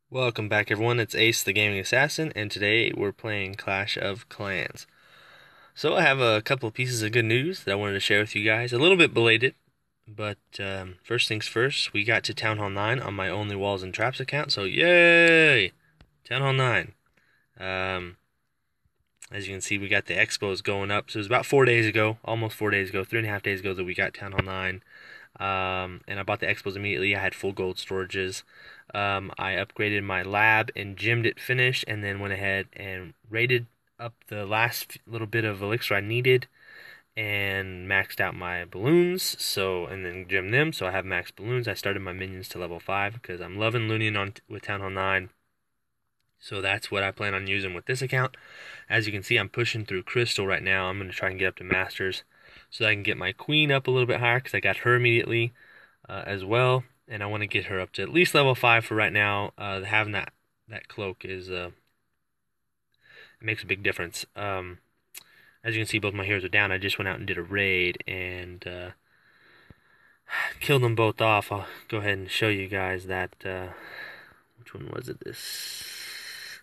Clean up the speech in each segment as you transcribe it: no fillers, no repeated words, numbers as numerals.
Welcome back everyone, it's Ace the Gaming Assassin, and today we're playing Clash of Clans. So I have a couple of pieces of good news that I wanted to share with you guys, a little bit belated, but first things first, we got to Town Hall 9 on my Only Walls and Traps account, so yay! Town Hall 9. As you can see, we got the expos going up, so it was about 4 days ago, almost 4 days ago, 3.5 days ago that we got Town Hall 9. And I bought the expos immediately. I had full gold storages. I upgraded my lab and gemmed it finished, and then went ahead and raided up the last little bit of elixir I needed, and maxed out my balloons. And then gemmed them. So I have max balloons. I started my minions to level 5 because I'm loving looting on with Town Hall 9. So that's what I plan on using with this account. As you can see, I'm pushing through Crystal right now. I'm going to try and get up to Masters so that I can get my Queen up a little bit higher because I got her immediately as well. And I want to get her up to at least level 5 for right now. Having that cloak is it makes a big difference. As you can see, both my heroes are down. I just went out and did a raid and killed them both off. I'll go ahead and show you guys that. Which one was it?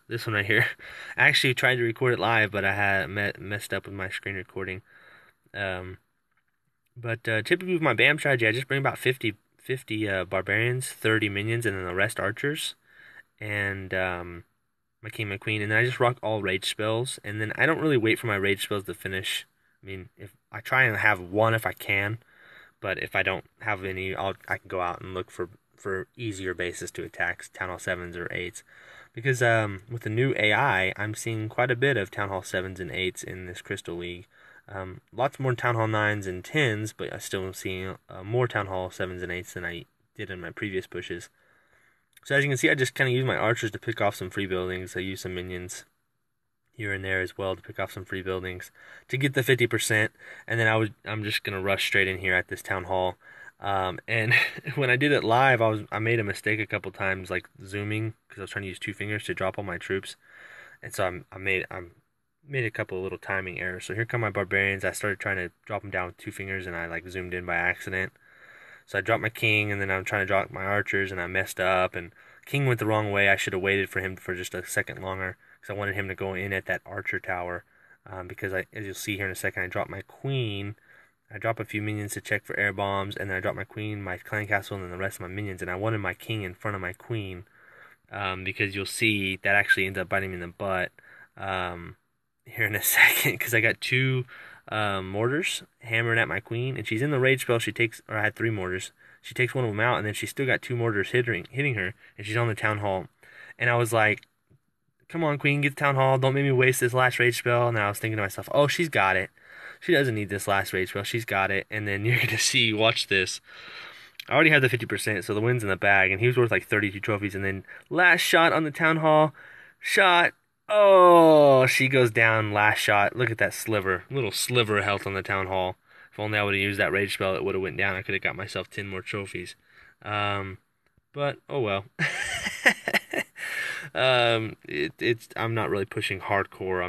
This one right here. I actually tried to record it live, but I had messed up with my screen recording. Typically with my BAM strategy, I just bring about 50 barbarians, 30 minions, and then the rest archers, and my king, my queen, and then I just rock all rage spells, and then I don't really wait for my rage spells to finish. I mean, if I try and have one if I can, but if I don't have any, I can go out and look for easier bases to attack, Town Hall 7s or 8s. Because with the new AI, I'm seeing quite a bit of Town Hall 7s and 8s in this Crystal League. Lots more Town Hall 9s and 10s, but I still am seeing more Town Hall 7s and 8s than I did in my previous pushes. So as you can see, I just kind of use my archers to pick off some free buildings. I use some minions here and there as well to pick off some free buildings to get the 50%, and then I'm just gonna rush straight in here at this Town Hall. And when I did it live, I made a mistake a couple times, like zooming, because I was trying to use two fingers to drop all my troops, and so I made a couple of little timing errors. So here come my barbarians. I started trying to drop them down with two fingers, and I like zoomed in by accident. So I dropped my king, and then I'm trying to drop my archers, and I messed up, and king went the wrong way. I should have waited for him for just a second longer, because I wanted him to go in at that archer tower. Because as you'll see here in a second, I dropped my queen. I drop a few minions to check for air bombs, and then I drop my queen, my clan castle, and then the rest of my minions. And I wanted my king in front of my queen, because you'll see that actually ends up biting me in the butt here in a second, because I got two mortars hammering at my queen, and she's in the rage spell. Or I had three mortars. She takes one of them out, and then she's still got two mortars hitting her, and she's on the town hall. And I was like, come on, queen, get the town hall. Don't make me waste this last rage spell. And I was thinking to myself, oh, she's got it. She doesn't need this last rage spell. She's got it. And then you're going to see, watch this. I already have the 50%, so the win's in the bag, and he was worth like 32 trophies. And then last shot on the town hall. Shot. Oh, she goes down last shot. Look at that sliver. Little sliver of health on the town hall. If only I would have used that rage spell, it would have went down. I could have got myself 10 more trophies. But oh well. I'm not really pushing hardcore.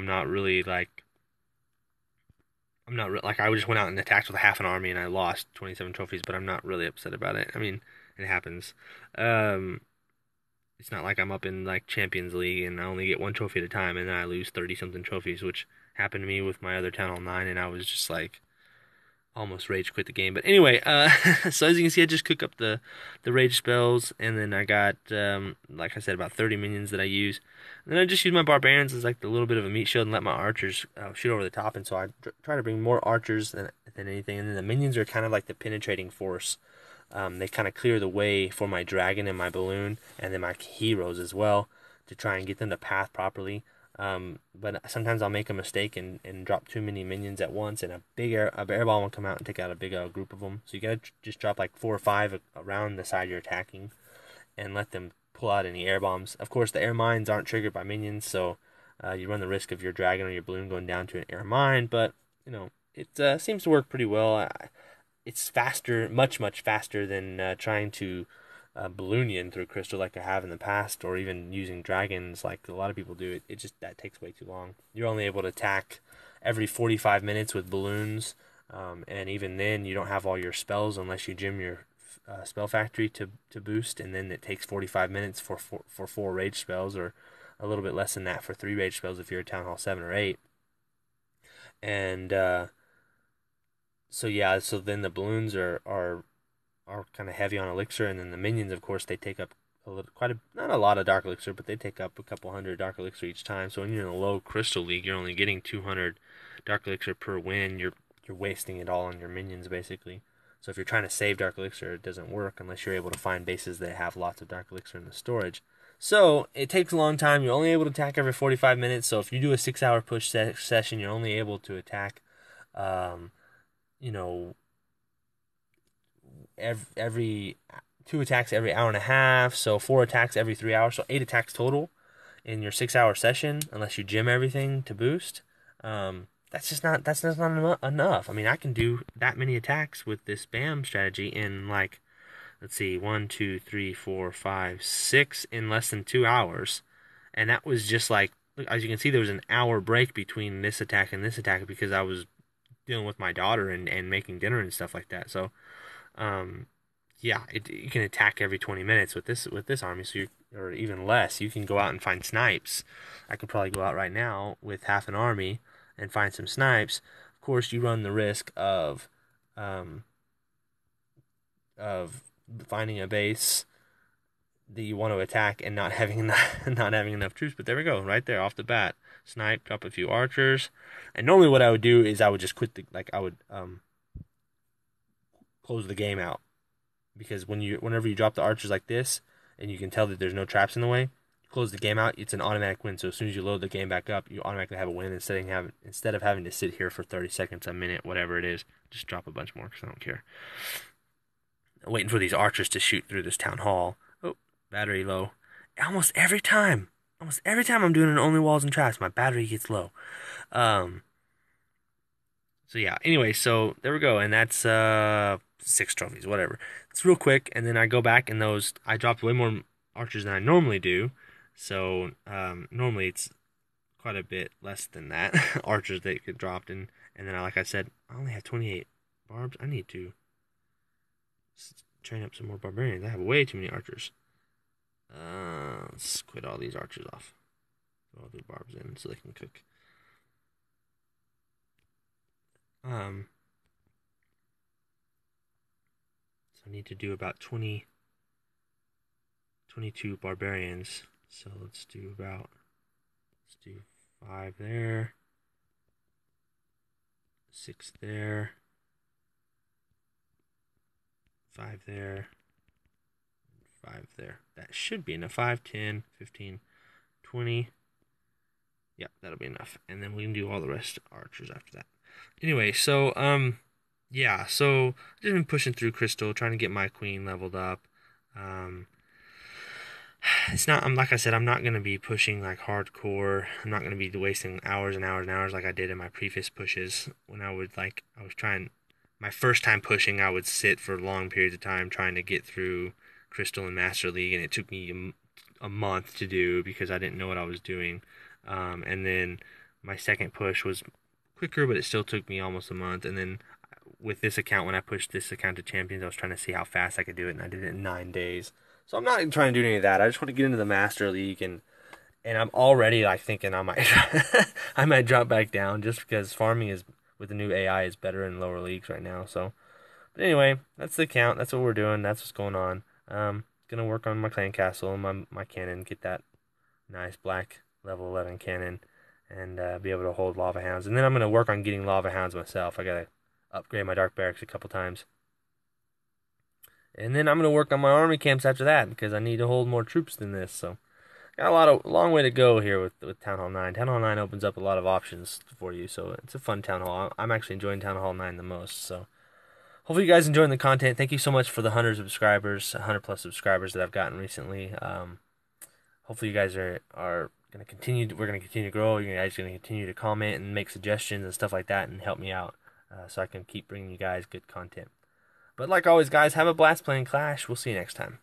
I just went out and attacked with half an army and I lost 27 trophies, but I'm not really upset about it. I mean, it happens. It's not like I'm up in like Champions League and I only get one trophy at a time and then I lose 30 something trophies, which happened to me with my other Town Hall 9, and I was just like almost rage quit the game. But anyway, so as you can see, I just cook up the rage spells, and then I got like I said, about 30 minions that I use. And then I just use my barbarians as like a little bit of a meat shield and let my archers shoot over the top. And so I try to bring more archers than anything. And then the minions are kind of like the penetrating force. They kind of clear the way for my dragon and my balloon, and then my heroes as well, to try and get them to path properly. But sometimes I'll make a mistake and drop too many minions at once, and a air ball will come out and take out a big group of them. So you gotta just drop like 4 or 5 around the side you're attacking, and let them pull out any air bombs. Of course, the air mines aren't triggered by minions, so you run the risk of your dragon or your balloon going down to an air mine. But you know, it seems to work pretty well. It's faster, much faster than trying to balloonian through crystal like I have in the past, or even using dragons like a lot of people do. It just, that takes way too long. You're only able to attack every 45 minutes with balloons, and even then you don't have all your spells unless you gem your spell factory to boost, and then it takes 45 minutes for 4 rage spells, or a little bit less than that for 3 rage spells if you're a Town Hall 7 or 8. And so yeah, so then the balloons are kind of heavy on elixir, and then the minions, of course, they take up not a lot of dark elixir, but they take up a couple hundred dark elixir each time. So when you're in a low crystal league, you're only getting 200 dark elixir per win. You're wasting it all on your minions basically. So if you're trying to save dark elixir, it doesn't work unless you're able to find bases that have lots of dark elixir in the storage. So it takes a long time. You're only able to attack every 45 minutes. So if you do a 6-hour push session, you're only able to attack, you know, every 2 attacks every hour and a half, so 4 attacks every 3 hours, so 8 attacks total in your 6-hour session, unless you gym everything to boost. That's not enough. I mean, I can do that many attacks with this BAM strategy in, like, let's see, 1, 2, 3, 4, 5, 6 in less than 2 hours, and that was just like, look, as you can see, there was an hour break between this attack and this attack because I was dealing with my daughter and making dinner and stuff like that. So yeah, you can attack every 20 minutes with this army, so or even less. You can go out and find snipes. I could probably go out right now with half an army and find some snipes. Of course, you run the risk of finding a base that you want to attack and not having enough troops. But there we go, right there off the bat. Snipe, drop a few archers, and normally what I would do is I would just quit I would close the game out, because whenever you drop the archers like this and you can tell that there's no traps in the way, you close the game out, it's an automatic win. So as soon as you load the game back up, you automatically have a win instead of having to sit here for 30 seconds, a minute, whatever it is. Just drop a bunch more because I don't care. I'm waiting for these archers to shoot through this town hall. Oh, battery low. Almost every time I'm doing an only walls and traps, my battery gets low. So yeah, anyway, so there we go, and that's 6 trophies, whatever. It's real quick, and then I go back, and I dropped way more archers than I normally do. So normally it's quite a bit less than that archers that get dropped, and then like I said, I only have 28 barbs. I need to train up some more barbarians. I have way too many archers. Let's quit all these archers off. Throw all the barbs in so they can cook. So I need to do about 22 barbarians. So let's do 5 there, 6 there, 5 there, 5 there. That should be enough. 5, 10, 15, 20. Yep, that'll be enough. And then we can do all the rest archers after that. Anyway, so yeah, so I've just been pushing through Crystal, trying to get my queen leveled up. It's not, like I said, I'm not gonna be pushing like hardcore. I'm not gonna be wasting hours and hours and hours like I did in my previous pushes. When I was trying my first time pushing, I would sit for long periods of time trying to get through Crystal and Master League, and it took me a month to do because I didn't know what I was doing. And then my second push was quicker, but it still took me almost a month. And then with this account, when I pushed this account to Champions, I was trying to see how fast I could do it, and I did it in 9 days. So I'm not trying to do any of that. I just want to get into the Master League, and I'm already like thinking I might I might drop back down just because farming is with the new AI is better in lower leagues right now. So, but anyway, that's the account. That's what we're doing. That's what's going on. Gonna work on my clan castle and my cannon, get that nice black level 11 cannon, and be able to hold lava hounds. And then I'm gonna work on getting lava hounds myself. I gotta upgrade my dark barracks a couple times. And then I'm going to work on my army camps after that because I need to hold more troops than this. So, got a long way to go here with Town Hall 9. Town Hall 9 opens up a lot of options for you, so it's a fun Town Hall. I'm actually enjoying Town Hall 9 the most. So, hopefully you guys enjoying the content. Thank you so much for the 100 subscribers, 100 plus subscribers that I've gotten recently. Hopefully you guys are going to continue. We're going to continue to grow. You guys are going to continue to comment and make suggestions and stuff like that and help me out so I can keep bringing you guys good content. But like always, guys, have a blast playing Clash. We'll see you next time.